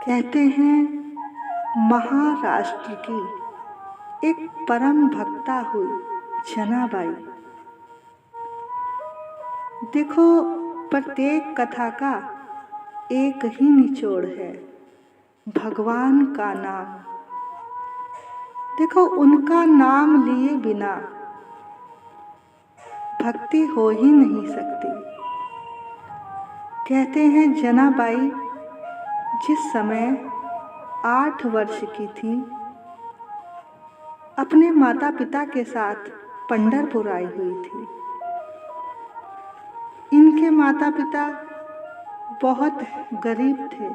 कहते हैं महाराष्ट्र की एक परम भक्ता हुई जनाबाई। देखो, प्रत्येक कथा का एक ही निचोड़ है, भगवान का नाम। देखो, उनका नाम लिए बिना भक्ति हो ही नहीं सकती। कहते हैं जनाबाई जिस समय 8 वर्ष की थी, अपने माता पिता के साथ पंढरपुर आई हुई थी। इनके माता पिता बहुत गरीब थे।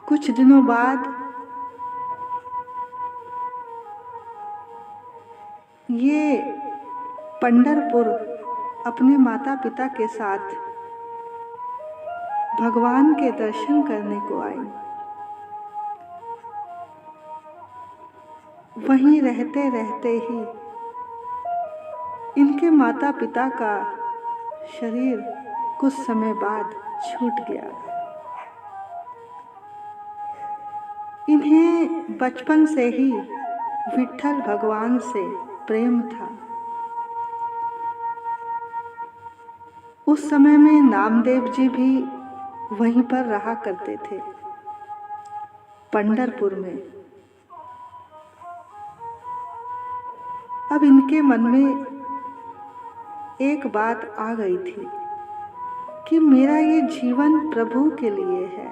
कुछ दिनों बाद ये पंढरपुर अपने माता पिता के साथ भगवान के दर्शन करने को आई। वहीं रहते रहते ही इनके माता पिता का शरीर कुछ समय बाद छूट गया। इन्हें बचपन से ही विट्ठल भगवान से प्रेम था। उस समय में नामदेव जी भी वहीं पर रहा करते थे, पंढरपुर में। अब इनके मन में एक बात आ गई थी कि मेरा ये जीवन प्रभु के लिए है,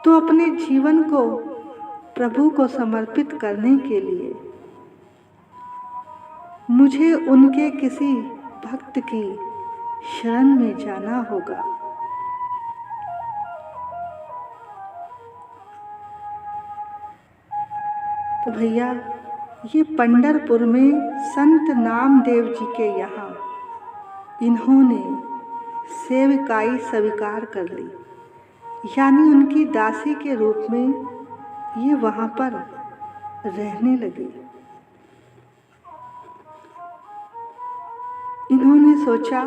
तो अपने जीवन को प्रभु को समर्पित करने के लिए मुझे उनके किसी भक्त की शरण में जाना होगा। तो भैया, ये पंढरपुर में संत नामदेव जी के यहाँ इन्होंने सेविकाई स्वीकार कर ली, यानी उनकी दासी के रूप में ये वहाँ पर रहने लगी। इन्होंने सोचा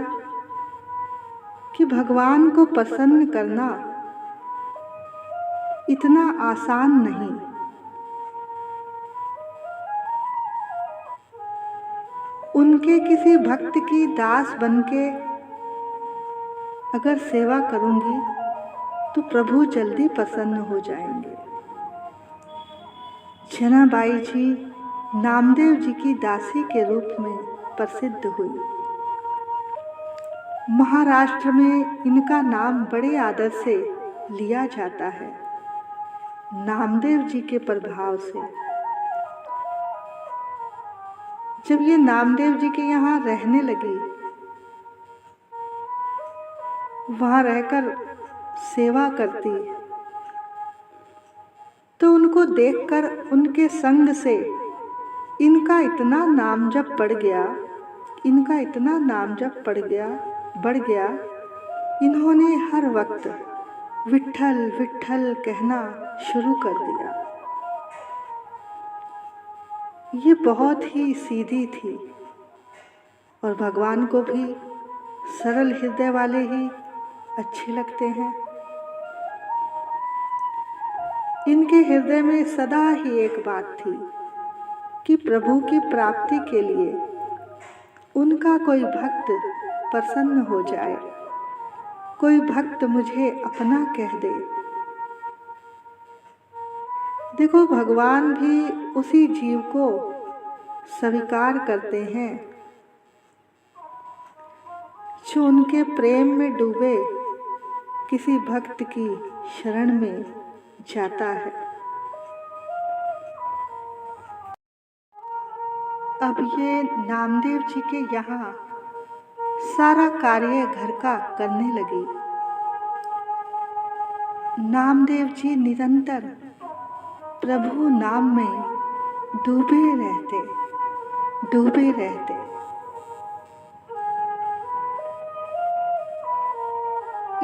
कि भगवान को प्रसन्न करना इतना आसान नहीं। उनके किसी भक्त की दास बनके अगर सेवा करूंगी तो प्रभु जल्दी प्रसन्न हो जाएंगे। जनाबाई जी नामदेव जी की दासी के रूप में प्रसिद्ध हुई। महाराष्ट्र में इनका नाम बड़े आदर से लिया जाता है, नामदेव जी के प्रभाव से। जब ये नामदेव जी के यहाँ रहने लगी, वहाँ रहकर सेवा करती, तो उनको देखकर उनके संग से इनका इतना नाम जप बढ़ गया, बढ़ गया। इन्होंने हर वक्त विट्ठल विट्ठल कहना शुरू कर दिया। ये बहुत ही सीधी थी और भगवान को भी सरल हृदय वाले ही अच्छे लगते हैं। इनके हृदय में सदा ही एक बात थी कि प्रभु की प्राप्ति के लिए उनका कोई भक्त प्रसन्न हो जाए, कोई भक्त मुझे अपना कह दे। देखो, भगवान भी उसी जीव को स्वीकार करते हैं जो उनके प्रेम में डूबे किसी भक्त की शरण में जाता है। अब ये नामदेव जी के यहाँ सारा कार्य घर का करने लगी। नामदेव जी निरंतर प्रभु नाम में डूबे रहते।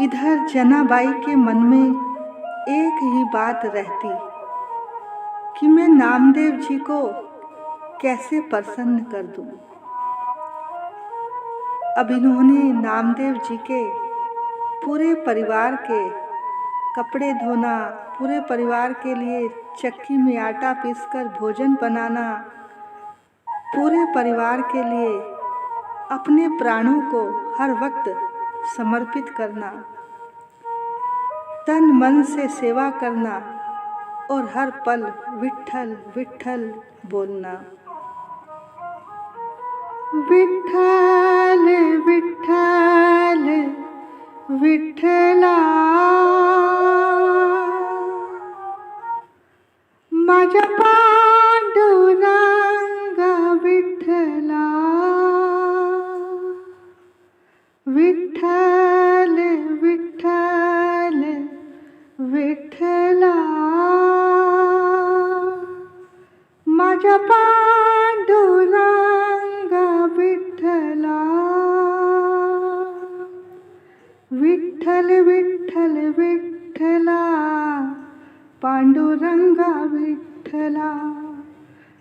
इधर जनाबाई के मन में एक ही बात रहती कि मैं नामदेव जी को कैसे प्रसन्न कर दूं। अब इन्होंने नामदेव जी के पूरे परिवार के कपड़े धोना, पूरे परिवार के लिए चक्की में आटा पीसकर भोजन बनाना, पूरे परिवार के लिए अपने प्राणों को हर वक्त समर्पित करना, तन मन से सेवा करना और हर पल विट्ठल विट्ठल बोलना। विट्ठल विट्ठल विठ्ठला, माझा पांडुरंगा विठ्ठला, विठ्ठल विठ्ठल विठ्ठला, माझा पांडुरंगा विठ्ठला, विठ्ठल विठ्ठल विठ्ठला, पांडुरंगा विठ्ठला,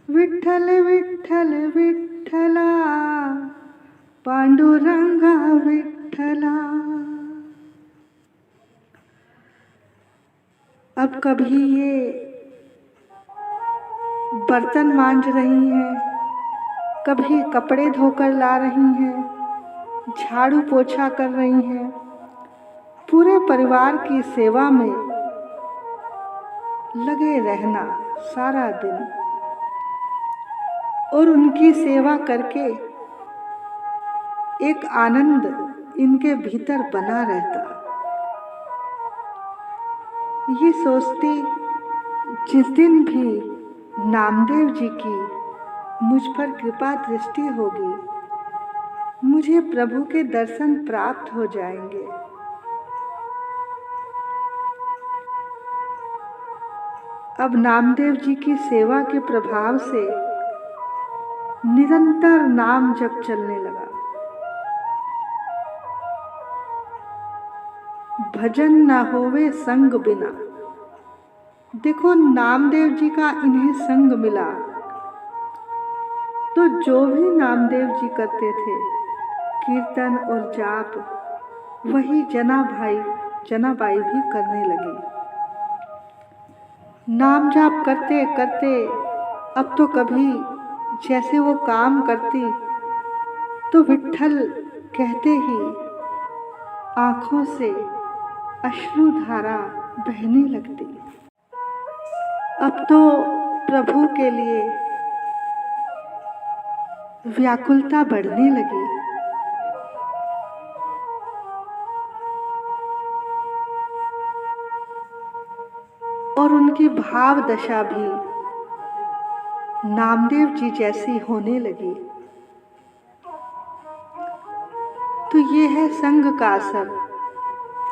विठ्ठल विठ्ठल विठ्ठला, पांडुरंगा विठ्ठला। अब कभी ये बर्तन मांज रही हैं, कभी कपड़े धोकर ला रही हैं, झाड़ू पोछा कर रही हैं, पूरे परिवार की सेवा में लगे रहना सारा दिन, और उनकी सेवा करके एक आनंद इनके भीतर बना रहता। ये सोचती जिस दिन भी नामदेव जी की मुझ पर कृपा दृष्टि होगी, मुझे प्रभु के दर्शन प्राप्त हो जाएंगे। अब नामदेव जी की सेवा के प्रभाव से निरंतर नाम जप चलने लगा। भजन न होवे संग बिना। देखो नामदेव जी का इन्हें संग मिला, तो जो भी नामदेव जी करते थे कीर्तन और जाप, वही जनाबाई भी करने लगी। नाम जाप करते करते अब तो कभी जैसे वो काम करती तो विट्ठल कहते ही आँखों से अश्रुधारा बहने लगती। अब तो प्रभु के लिए व्याकुलता बढ़ने लगी। और उनकी भाव दशा भी नामदेव जी जैसी होने लगी। तो ये है संग का असर।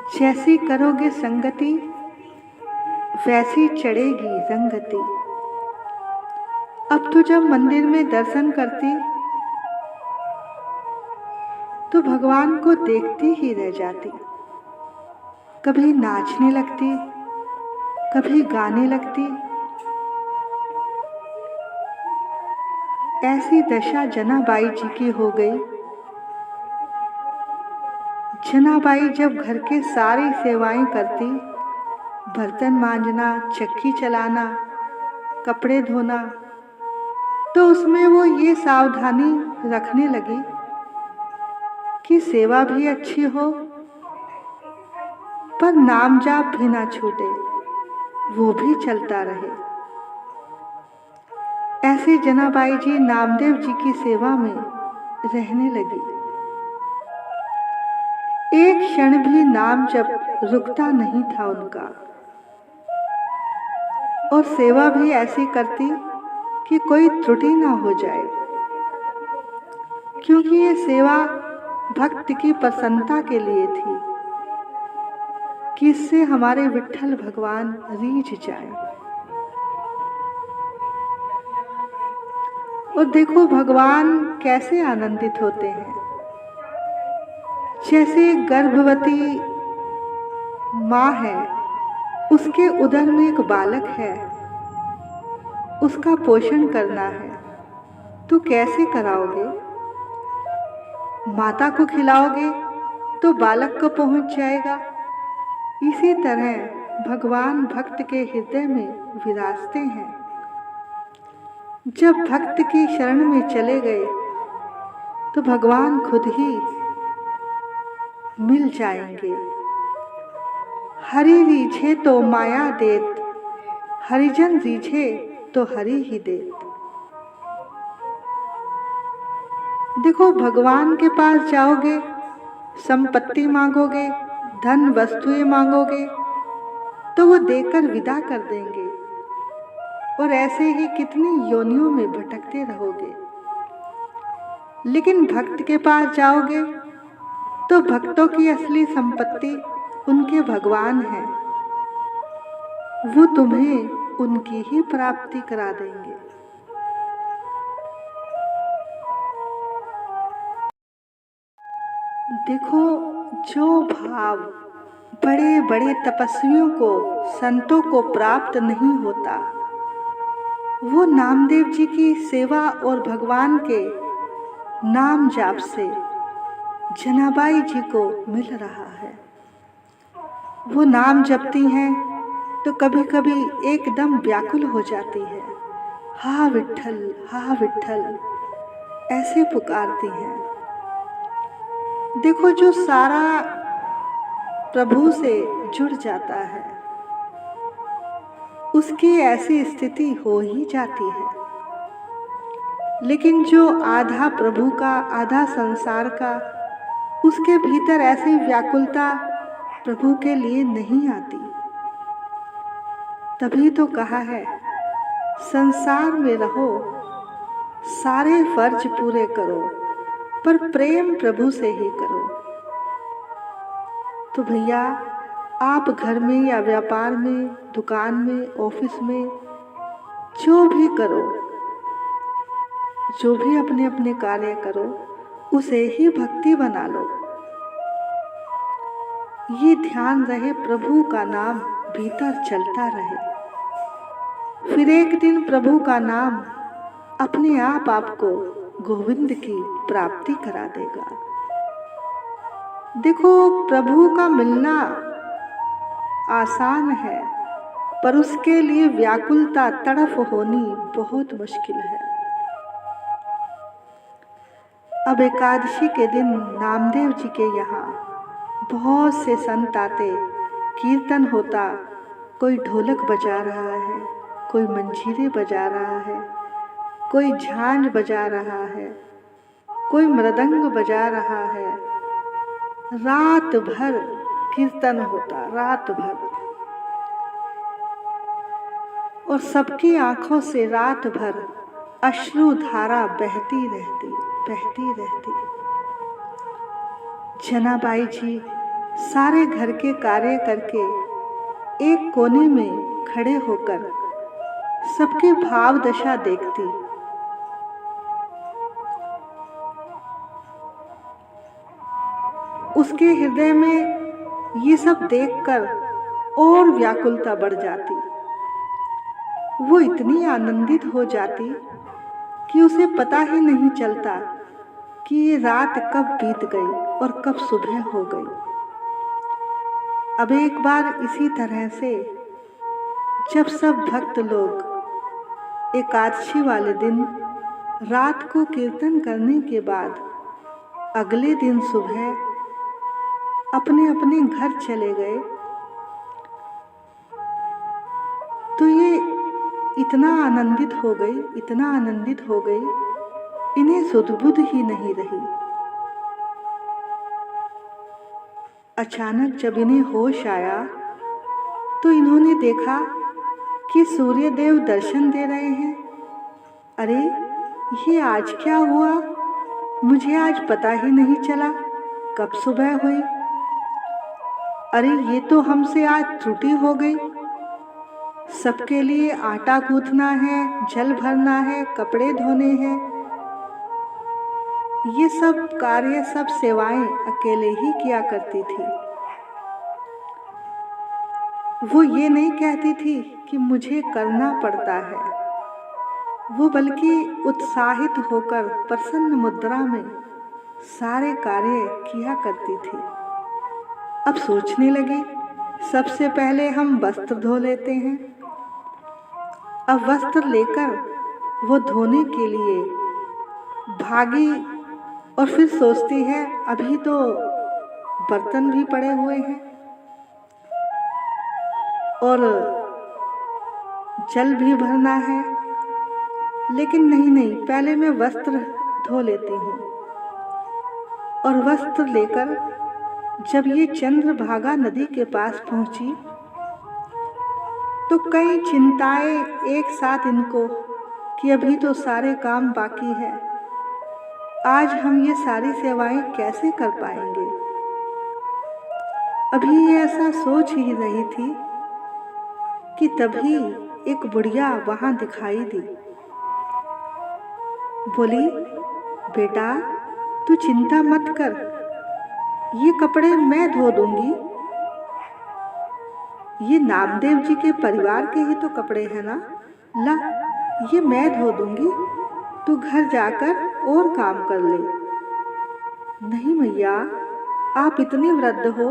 जैसी करोगे संगति, वैसी चढ़ेगी रंगति। अब तो जब मंदिर में दर्शन करती तो भगवान को देखती ही रह जाती। कभी नाचने लगती, कभी गाने लगती। ऐसी दशा जनाबाई जी की हो गई। जनाबाई जब घर के सारी सेवाएं करती, बर्तन मांजना, चक्की चलाना, कपड़े धोना, तो उसमें वो ये सावधानी रखने लगी कि सेवा भी अच्छी हो पर नाम जाप भी ना छूटे, वो भी चलता रहे। ऐसे जनाबाई जी नामदेव जी की सेवा में रहने लगी। एक क्षण भी नाम जप रुकता नहीं था उनका, और सेवा भी ऐसी करती कि कोई त्रुटि ना हो जाए, क्योंकि ये सेवा भक्त की प्रसन्नता के लिए थी कि इससे हमारे विट्ठल भगवान रीझ जाए। और देखो भगवान कैसे आनंदित होते हैं। जैसे गर्भवती माँ है, उसके उदर में एक बालक है, उसका पोषण करना है, तो कैसे कराओगे? माता को खिलाओगे तो बालक को पहुंच जाएगा। इसी तरह भगवान भक्त के हृदय में विराजते हैं। जब भक्त की शरण में चले गए तो भगवान खुद ही मिल जाएंगे। हरि रीझे तो माया देत, हरिजन रीझे तो हरि ही देत। देखो, भगवान के पास जाओगे, संपत्ति मांगोगे, धन वस्तुएं मांगोगे तो वो देकर विदा कर देंगे और ऐसे ही कितनी योनियों में भटकते रहोगे। लेकिन भक्त के पास जाओगे तो भक्तों की असली संपत्ति उनके भगवान हैं। वो तुम्हें उनकी ही प्राप्ति करा देंगे। देखो, जो भाव बड़े बड़े तपस्वियों को, संतों को प्राप्त नहीं होता, वो नामदेव जी की सेवा और भगवान के नाम जाप से जनाबाई जी को मिल रहा है। वो नाम जपती हैं तो कभी कभी एकदम व्याकुल हो जाती है। हा विठ्ठल, हा विठ्ठल ऐसे पुकारती हैं। देखो, जो सारा प्रभु से जुड़ जाता है उसकी ऐसी स्थिति हो ही जाती है। लेकिन जो आधा प्रभु का, आधा संसार का, उसके भीतर ऐसी व्याकुलता प्रभु के लिए नहीं आती। तभी तो कहा है, संसार में रहो, सारे फर्ज पूरे करो, पर प्रेम प्रभु से ही करो। तो भैया, आप घर में या व्यापार में, दुकान में, ऑफिस में, जो भी करो, जो भी अपने अपने कार्य करो, उसे ही भक्ति बना लो। ये ध्यान रहे, प्रभु का नाम भीतर चलता रहे। फिर एक दिन प्रभु का नाम अपने आप आपको गोविंद की प्राप्ति करा देगा। देखो, प्रभु का मिलना आसान है, पर उसके लिए व्याकुलता, तड़फ होनी बहुत मुश्किल है। अब एकादशी के दिन नामदेव जी के यहाँ बहुत से संत आते, कीर्तन होता, कोई ढोलक बजा रहा है, कोई मंजीरे बजा रहा है, कोई झांझ बजा रहा है, कोई मृदंग बजा रहा है। रात भर कीर्तन होता, रात भर, और सबकी आंखों से रात भर अश्रु धारा बहती रहती, बहती रहती। जनाबाई जी सारे घर के कार्य करके एक कोने में खड़े होकर सबकी भाव दशा देखती। उसके हृदय में ये सब देखकर और व्याकुलता बढ़ जाती। वो इतनी आनंदित हो जाती कि उसे पता ही नहीं चलता कि ये रात कब बीत गई और कब सुबह हो गई। अब एक बार इसी तरह से जब सब भक्त लोग एकादशी वाले दिन रात को कीर्तन करने के बाद अगले दिन सुबह अपने अपने घर चले गए, तो ये इतना आनंदित हो गई, इतना आनंदित हो गई, इन्हें सुध-बुध ही नहीं रही। अचानक जब इन्हें होश आया तो इन्होंने देखा कि सूर्य देव दर्शन दे रहे हैं। अरे, ये आज क्या हुआ? मुझे आज पता ही नहीं चला कब सुबह हुई। अरे, ये तो हमसे आज त्रुटि हो गई। सबके लिए आटा गूंथना है, जल भरना है, कपड़े धोने हैं, ये सब कार्य, सब सेवाएं अकेले ही किया करती थी। वो ये नहीं कहती थी कि मुझे करना पड़ता है, वो बल्कि उत्साहित होकर प्रसन्न मुद्रा में सारे कार्य किया करती थी। अब सोचने लगी, सबसे पहले हम वस्त्र धो लेते हैं। अब वस्त्र लेकर वो धोने के लिए भागी और फिर सोचती है अभी तो बर्तन भी पड़े हुए हैं और जल भी भरना है, लेकिन नहीं, पहले मैं वस्त्र धो लेती हूँ। और वस्त्र लेकर जब ये चंद्रभागा नदी के पास पहुंची तो कई चिंताएं एक साथ इनको कि अभी तो सारे काम बाकी है, आज हम ये सारी सेवाएं कैसे कर पाएंगे। अभी ये ऐसा सोच ही रही थी कि तभी एक बुढ़िया वहां दिखाई दी। बोली, बेटा तू चिंता मत कर, ये कपड़े मैं धो दूंगी। ये नामदेव जी के परिवार के ही तो कपड़े हैं ना, ला ये मैं धो दूंगी, तू घर जाकर और काम कर ले। नहीं मैया, आप इतनी वृद्ध हो,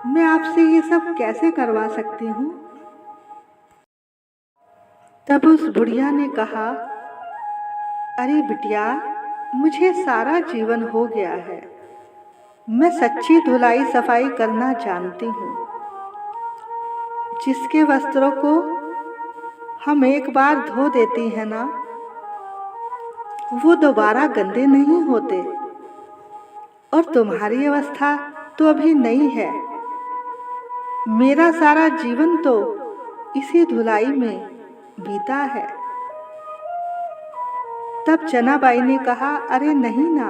मैं आपसे ये सब कैसे करवा सकती हूँ। तब उस बुढ़िया ने कहा, अरे बिटिया, मुझे सारा जीवन हो गया है, मैं सच्ची धुलाई सफाई करना जानती हूँ। जिसके वस्त्रों को हम एक बार धो देती हैं ना, वो दोबारा गंदे नहीं होते। और तुम्हारी अवस्था तो अभी नई है, मेरा सारा जीवन तो इसी धुलाई में बीता है। तब जनाबाई ने कहा, अरे नहीं ना,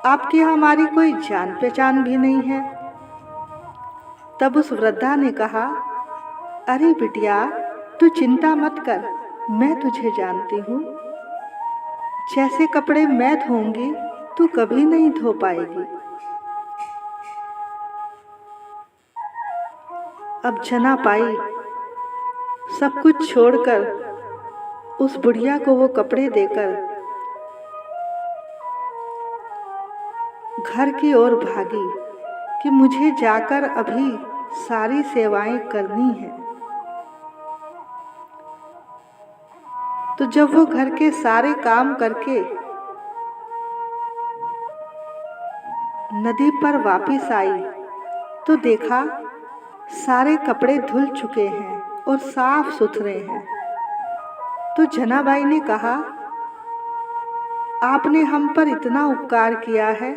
आपकी हमारी कोई जान पहचान भी नहीं है। तब उस वृद्धा ने कहा, अरे बिटिया तू चिंता मत कर, मैं तुझे जानती हूँ, जैसे कपड़े मैं धोऊंगी तू कभी नहीं धो पाएगी। अब जनाबाई सब कुछ छोड़कर उस बुढ़िया को वो कपड़े देकर घर की ओर भागी कि मुझे जाकर अभी सारी सेवाएं करनी है। तो जब वो घर के सारे काम करके नदी पर वापस आई तो देखा सारे कपड़े धुल चुके हैं और साफ सुथरे हैं। तो जनाबाई ने कहा, आपने हम पर इतना उपकार किया है,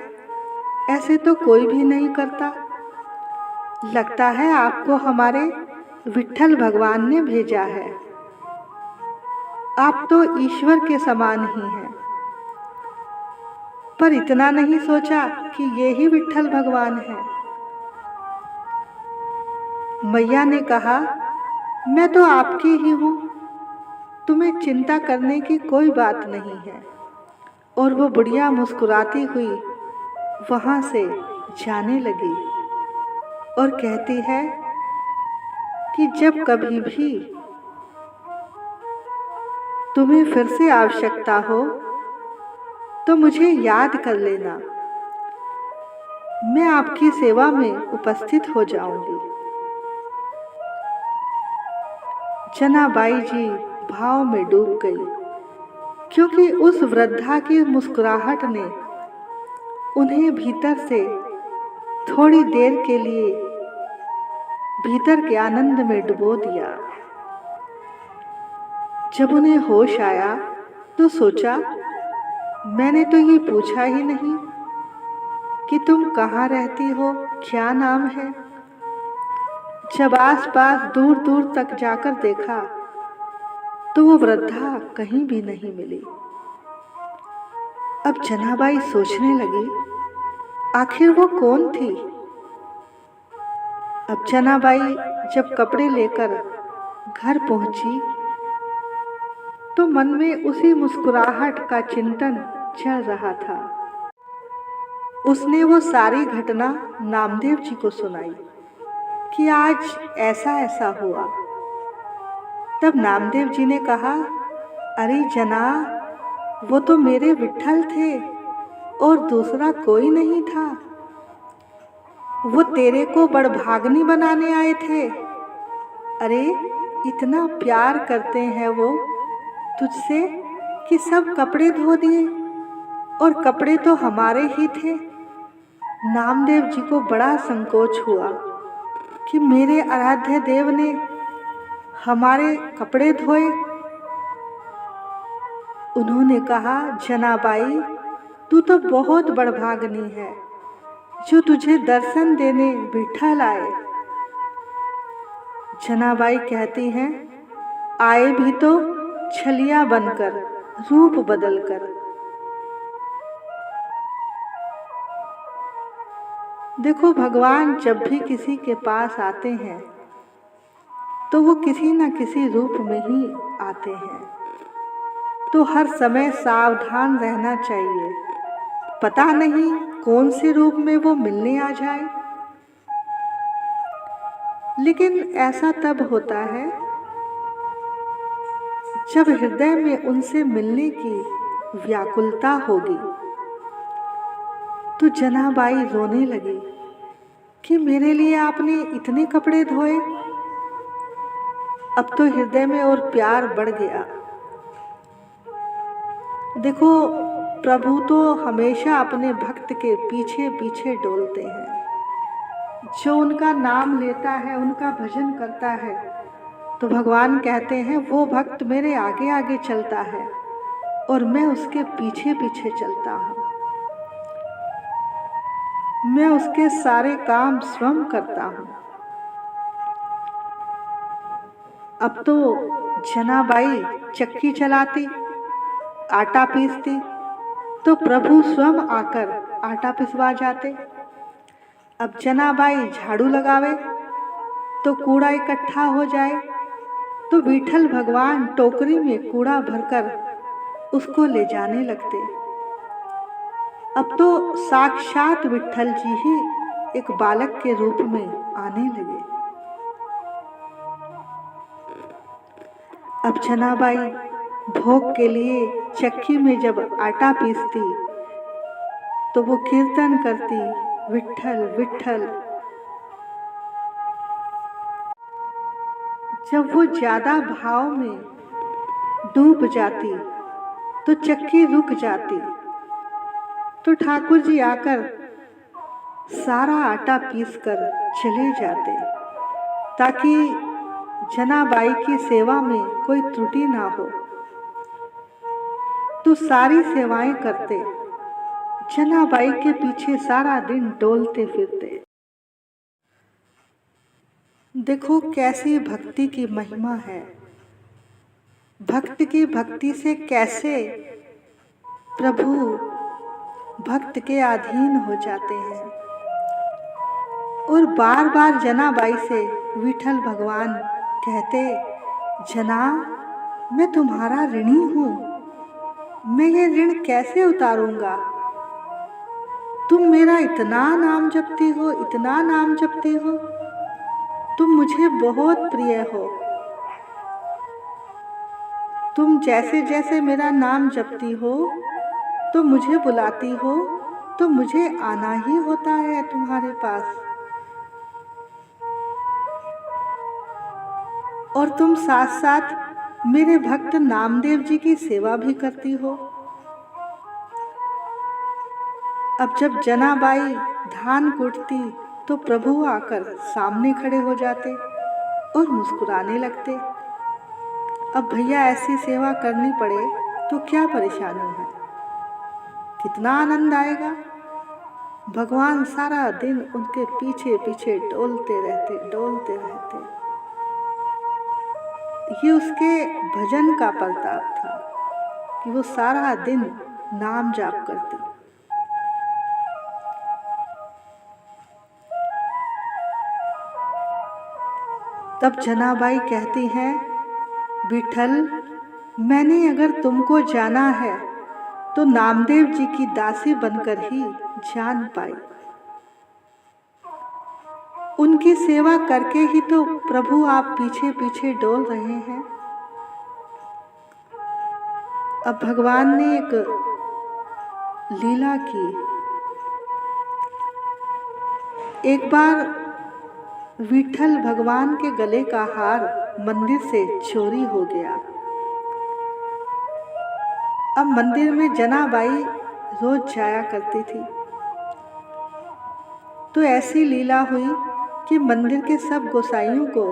ऐसे तो कोई भी नहीं करता। लगता है आपको हमारे विट्ठल भगवान ने भेजा है। आप तो ईश्वर के समान ही हैं। पर इतना नहीं सोचा कि ये ही विट्ठल भगवान है। मैया ने कहा, मैं तो आपकी ही हूँ, तुम्हें चिंता करने की कोई बात नहीं है। और वो बुढ़िया मुस्कुराती हुई वहाँ से जाने लगी और कहती है कि जब कभी भी तुम्हें फिर से आवश्यकता हो तो मुझे याद कर लेना, मैं आपकी सेवा में उपस्थित हो जाऊंगी। जनाबाई जी भाव में डूब गई, क्योंकि उस वृद्धा की मुस्कुराहट ने उन्हें भीतर से थोड़ी देर के लिए भीतर के आनंद में डुबो दिया। जब उन्हें होश आया तो सोचा, मैंने तो ये पूछा ही नहीं कि तुम कहाँ रहती हो, क्या नाम है। जब आसपास दूर दूर तक जाकर देखा तो वो वृद्धा कहीं भी नहीं मिली। अब जनाबाई सोचने लगी, आखिर वो कौन थी। अब जनाबाई जब कपड़े लेकर घर पहुंची तो मन में उसी मुस्कुराहट का चिंतन चल रहा था। उसने वो सारी घटना नामदेव जी को सुनाई कि आज ऐसा ऐसा हुआ। तब नामदेव जी ने कहा, अरे जना, वो तो मेरे विट्ठल थे और दूसरा कोई नहीं था। वो तेरे को बड़भागनी बनाने आए थे। अरे इतना प्यार करते हैं वो तुझसे कि सब कपड़े धो दिए, और कपड़े तो हमारे ही थे। नामदेव जी को बड़ा संकोच हुआ कि मेरे आराध्य देव ने हमारे कपड़े धोए। उन्होंने कहा, जनाबाई तू तो बहुत बड़भागनी है जो तुझे दर्शन देने विट्ठल आए। जनाबाई कहती हैं, आए भी तो छलिया बनकर, रूप बदलकर। देखो, भगवान जब भी किसी के पास आते हैं तो वो किसी न किसी रूप में ही आते हैं, तो हर समय सावधान रहना चाहिए। पता नहीं कौन से रूप में वो मिलने आ जाए। लेकिन ऐसा तब होता है जब हृदय में उनसे मिलने की व्याकुलता होगी। तो जनाबाई रोने लगी कि मेरे लिए आपने इतने कपड़े धोए। अब तो हृदय में और प्यार बढ़ गया। देखो, प्रभु तो हमेशा अपने भक्त के पीछे पीछे डोलते हैं। जो उनका नाम लेता है, उनका भजन करता है, तो भगवान कहते हैं वो भक्त मेरे आगे आगे चलता है और मैं उसके पीछे पीछे चलता हूँ। मैं उसके सारे काम स्वयं करता हूँ। अब तो जनाबाई चक्की चलाती, आटा पीसती, तो प्रभु स्वयं आकर आटा पिसवा जाते। अब जनाबाई झाड़ू लगावे तो कूड़ा इकट्ठा हो जाए, तो विट्ठल भगवान टोकरी में कूड़ा भरकर उसको ले जाने लगते। अब तो साक्षात विट्ठल जी ही एक बालक के रूप में आने लगे। अब जनाबाई भोग के लिए चक्की में जब आटा पीसती तो वो कीर्तन करती, विट्ठल विट्ठल। जब वो ज्यादा भाव में डूब जाती तो चक्की रुक जाती, तो ठाकुर जी आकर सारा आटा पीसकर चले जाते ताकि जनाबाई की सेवा में कोई त्रुटि ना हो। तो सारी सेवाएं करते, जनाबाई के पीछे सारा दिन डोलते फिरते। देखो कैसी भक्ति की महिमा है। भक्त की भक्ति से कैसे प्रभु भक्त के अधीन हो जाते हैं। और बार बार जनाबाई से विट्ठल भगवान कहते, जना मैं तुम्हारा ऋणी हूँ, मैं ये ऋण कैसे उतारूंगा। तुम मेरा इतना नाम जपती हो, इतना नाम जपती हो, तुम मुझे बहुत प्रिय हो। तुम जैसे जैसे मेरा नाम जपती हो तो मुझे बुलाती हो, तो मुझे आना ही होता है तुम्हारे पास। और तुम साथ साथ मेरे भक्त नामदेव जी की सेवा भी करती हो। अब जब जनाबाई धान कूटती तो प्रभु आकर सामने खड़े हो जाते और मुस्कुराने लगते। अब भैया ऐसी सेवा करनी पड़े तो क्या परेशानी है, कितना आनंद आएगा। भगवान सारा दिन उनके पीछे पीछे डोलते रहते, डोलते रहते। ये उसके भजन का प्रताप था कि वो सारा दिन नाम जाप करती। तब जनाबाई कहती हैं, विट्ठल मैंने अगर तुमको जाना है तो नामदेव जी की दासी बनकर ही जान पाई। उनकी सेवा करके ही तो प्रभु आप पीछे पीछे डोल रहे हैं। अब भगवान ने एक लीला की। एक बार विठल भगवान के गले का हार मंदिर से चोरी हो गया। अब मंदिर में जनाबाई रोज जाया करती थी, तो ऐसी लीला हुई कि मंदिर के सब गोसाइयों को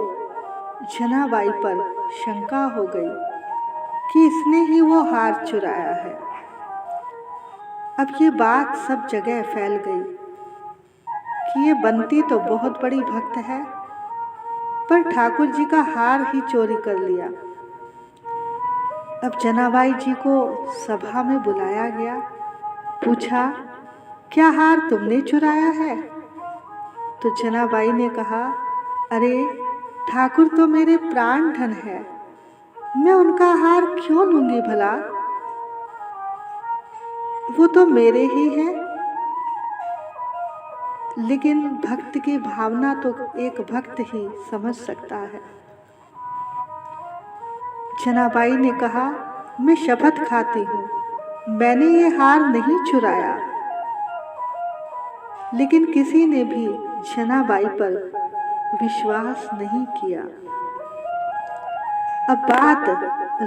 जनाबाई पर शंका हो गई कि इसने ही वो हार चुराया है। अब ये बात सब जगह फैल गई कि ये बंती तो बहुत बड़ी भक्त है, पर ठाकुर जी का हार ही चोरी कर लिया। अब जनाबाई जी को सभा में बुलाया गया, पूछा, क्या हार तुमने चुराया है? तो जनाबाई ने कहा, अरे ठाकुर तो मेरे प्राण धन है, मैं उनका हार क्यों लूंगी भला? वो तो मेरे ही हैं। लेकिन भक्त की भावना तो एक भक्त ही समझ सकता है। जनाबाई ने कहा, मैं शपथ खाती हूँ, मैंने ये हार नहीं चुराया। लेकिन किसी ने भी जनाबाई पर विश्वास नहीं किया। अब बात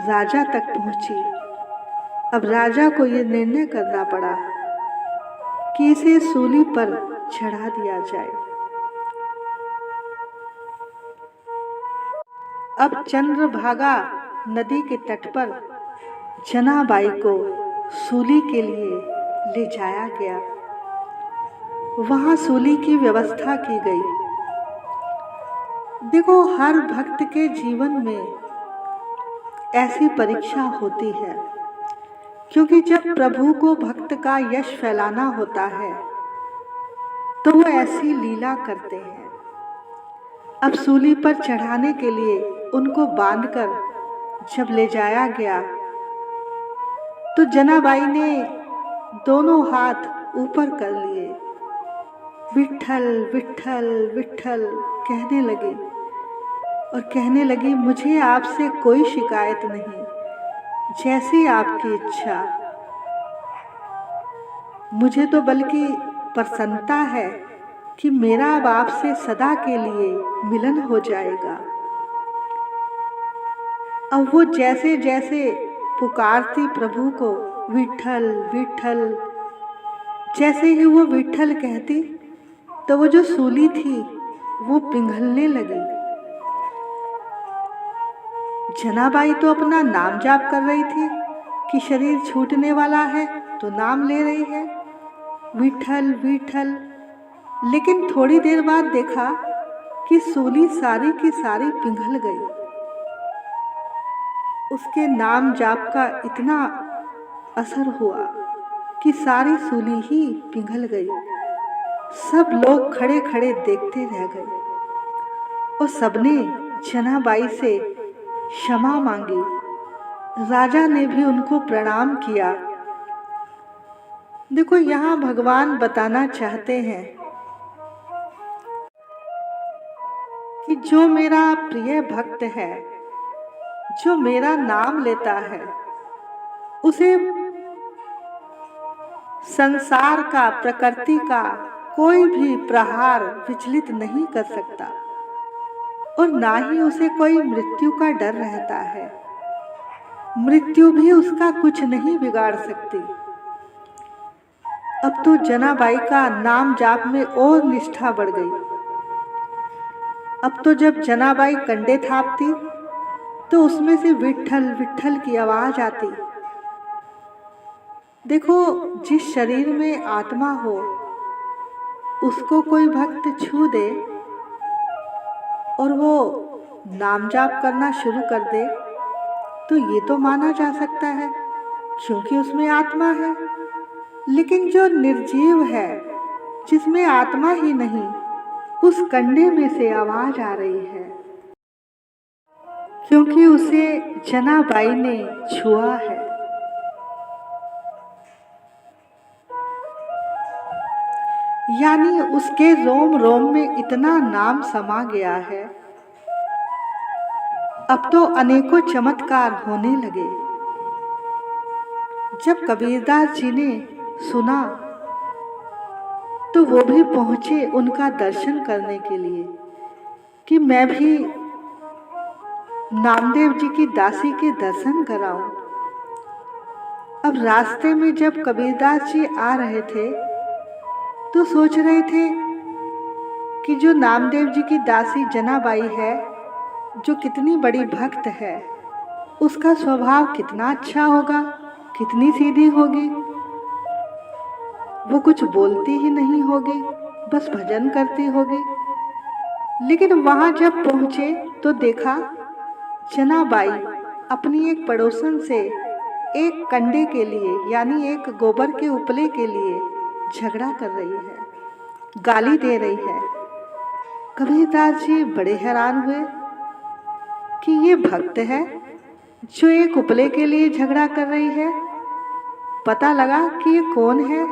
राजा तक पहुंची। अब राजा को ये निर्णय करना पड़ा कि इसे सूली पर चढ़ा दिया जाए। अब चंद्रभागा नदी के तट पर जनाबाई को सूली के लिए ले जाया गया। वहां सूली की व्यवस्था की गई। देखो, हर भक्त के जीवन में ऐसी परीक्षा होती है, क्योंकि जब प्रभु को भक्त का यश फैलाना होता है तो वो ऐसी लीला करते हैं। अब सूली पर चढ़ाने के लिए उनको बांधकर जब ले जाया गया तो जनाबाई ने दोनों हाथ ऊपर कर लिए, विठ्ठल विठ्ठल विठ्ठल कहने लगे और कहने लगी, मुझे आपसे कोई शिकायत नहीं, जैसी आपकी इच्छा। मुझे तो बल्कि प्रसन्नता है कि मेरा अब आपसे सदा के लिए मिलन हो जाएगा। अब वो जैसे जैसे पुकारती प्रभु को, विठ्ठल विठ्ठल, जैसे ही वो विठ्ठल कहती तो वो जो सूली थी वो पिघलने लगी। जनाबाई तो अपना नाम जाप कर रही थी कि शरीर छूटने वाला है तो नाम ले रही है, विठ्ठल विठ्ठल। लेकिन थोड़ी देर बाद देखा कि सूली सारी की सारी पिघल गई। उसके नाम जाप का इतना असर हुआ कि सारी सूली ही पिघल गई। सब लोग खड़े खड़े देखते रह गए और सबने जनाबाई से क्षमा मांगी। राजा ने भी उनको प्रणाम किया। देखो, यहाँ भगवान बताना चाहते हैं कि जो मेरा प्रिय भक्त है, जो मेरा नाम लेता है, उसे संसार का, प्रकृति का कोई भी प्रहार विचलित नहीं कर सकता और ना ही उसे कोई मृत्यु का डर रहता है। मृत्यु भी उसका कुछ नहीं बिगाड़ सकती। अब तो जनाबाई का नाम जाप में और निष्ठा बढ़ गई। अब तो जब जनाबाई कंडे थापती तो उसमें से विठ्ठल विठ्ठल की आवाज आती। देखो, जिस शरीर में आत्मा हो उसको कोई भक्त छू दे और वो नाम जाप करना शुरू कर दे तो ये तो माना जा सकता है क्योंकि उसमें आत्मा है। लेकिन जो निर्जीव है, जिसमें आत्मा ही नहीं, उस कंडे में से आवाज आ रही है क्योंकि उसे जनाबाई ने छुआ है। यानी उसके रोम रोम में इतना नाम समा गया है। अब तो अनेकों चमत्कार होने लगे। जब कबीरदास जी ने सुना तो वो भी पहुंचे उनका दर्शन करने के लिए कि मैं भी नामदेव जी की दासी के दर्शन कराऊं। अब रास्ते में जब कबीरदास जी आ रहे थे तो सोच रहे थे कि जो नामदेव जी की दासी जनाबाई है, जो कितनी बड़ी भक्त है, उसका स्वभाव कितना अच्छा होगा, कितनी सीधी होगी। वो कुछ बोलती ही नहीं होगी, बस भजन करती होगी। लेकिन वहां जब पहुंचे तो देखा जनाबाई अपनी एक पड़ोसन से एक कंडे के लिए यानी एक गोबर के उपले के लिए झगड़ा कर रही है, गाली दे रही है। कबीरदास जी बड़े हैरान हुए कि ये भक्त है जो एक उपले के लिए झगड़ा कर रही है। पता लगा कि ये कौन है,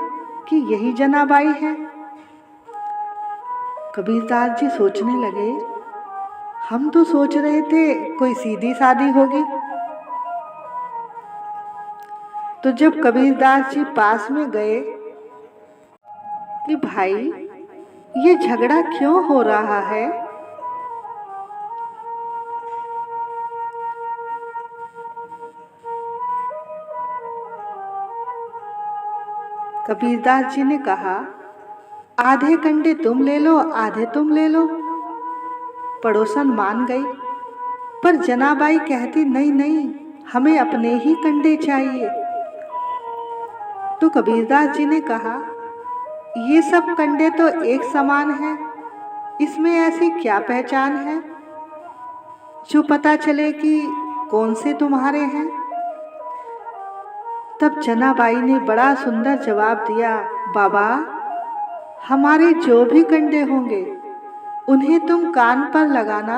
कि यही जनाबाई है। कबीरदास जी सोचने लगे, हम तो सोच रहे थे कोई सीधी सादी होगी। तो जब कबीरदास जी पास में गए कि भाई ये झगड़ा क्यों हो रहा है, कबीरदास जी ने कहा आधे कंडे तुम ले लो, आधे तुम ले लो। पड़ोसन मान गई, पर जनाबाई कहती नहीं नहीं, हमें अपने ही कंडे चाहिए। तो कबीरदास जी ने कहा ये सब कंडे तो एक समान हैं, इसमें ऐसी क्या पहचान है जो पता चले कि कौन से तुम्हारे हैं। तब जनाबाई ने बड़ा सुंदर जवाब दिया, बाबा हमारे जो भी कंडे होंगे उन्हें तुम कान पर लगाना,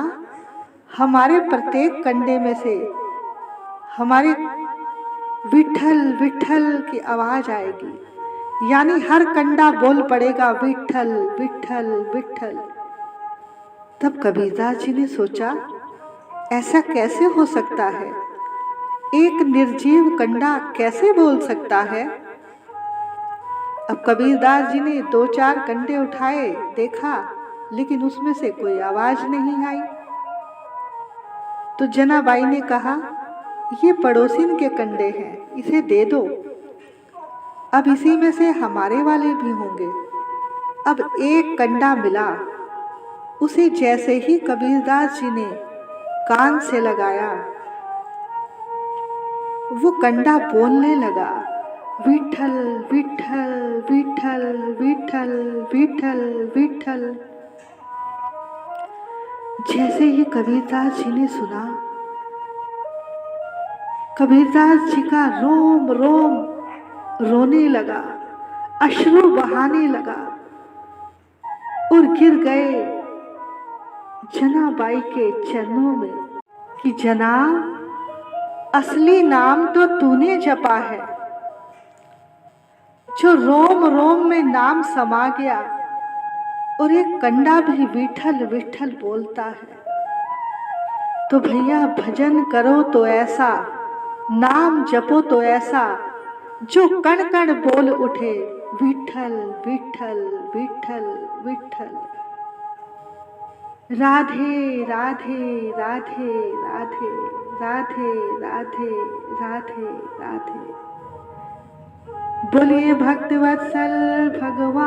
हमारे प्रत्येक कंडे में से हमारे विठल विठल की आवाज आएगी, यानी हर कंडा बोल पड़ेगा विठल विठल विठल। तब कबीरदास जी ने सोचा ऐसा कैसे हो सकता है, एक निर्जीव कंडा कैसे बोल सकता है। अब कबीरदास जी ने 2-4 कंडे उठाए, देखा, लेकिन उसमें से कोई आवाज नहीं आई। तो जनाबाई ने कहा ये पड़ोसिन के कंडे हैं, इसे दे दो, अब इसी में से हमारे वाले भी होंगे। अब एक कंडा मिला, उसे जैसे ही कबीरदास जी ने कान से लगाया, वो कंडा बोलने लगा, विठल विठल विठल विठल विठल विठल। जैसे ही कबीरदास जी ने सुना, कबीरदास जी का रोम रोम रोने लगा, अश्रु बहाने लगा और गिर गए जनाबाई के चरणों में कि जना असली नाम तो तूने जपा है, जो रोम रोम में नाम समा गया और एक कंडा भी विठल विठल बोलता है। तो भैया भजन करो तो ऐसा, नाम जपो तो ऐसा, जो कण कण बोल उठे विठल विठल विठल विठल। राधे राधे राधे राधे राधे राधे राधे राधे। बोलिए भक्तवत्सल भगवान